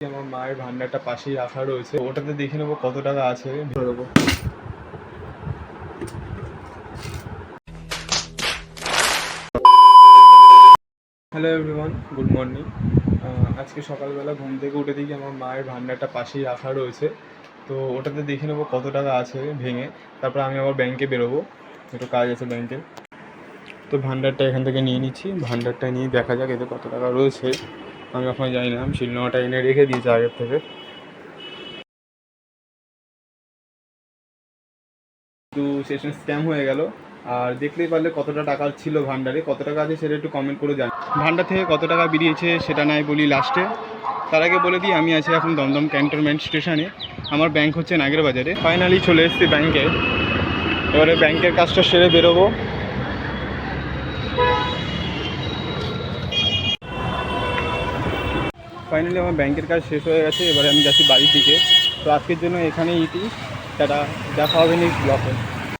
আমার মায়ের ভান্ডারটা পাশেই রাখা রয়েছে, ওটাতে দেখে নেবো কত টাকা আছে ভরে দেবো। Hello everyone, good morning. আজকে সকালবেলা ঘুম থেকে উঠে দেখি আমার মায়ের ভান্ডারটা পাশেই রাখা রয়েছে, তো ওটাতে দেখে নেবো কত টাকা আছে ভেঙে। তারপর আমি আবার ব্যাংকে বেরোবো, একটু কাজ আছে ব্যাংকে। তো ভান্ডারটা এখান থেকে নিয়ে নিচ্ছি, ভান্ডারটা নিয়ে দেখা যাক এতে কত টাকা রয়েছে। আমি ওখানে জানি না, আমি শিলনোড়াটা এনে রেখে দিয়েছি আগের থেকে। তো সেশন স্ক্যাম হয়ে গেল। আর দেখলেই পারলে কতটা টাকা ছিল ভান্ডারে, কত টাকা আছে সেটা একটু কমেন্ট করে জান। ভান্ডার থেকে কত টাকা বেরিয়েছে সেটা নাই বলি লাস্টে, তার আগে বলে দিই আমি আছি এখন দমদম ক্যান্টনমেন্ট স্টেশনে। আমার ব্যাংক হচ্ছে নাগের বাজারে। ফাইনালি চলে এসেছি ব্যাংকে, এবারে ব্যাংকের কাজটা সেরে বেরোবো। ফাইনালি আমার ব্যাংকের কাজ শেষ হয়ে গেছে, এবারে আমি যাচ্ছি বাড়ির দিকে। তো আজকের জন্য এখানেই ইতি, টাটা, দেখা হবে নেক্সট ব্লগে।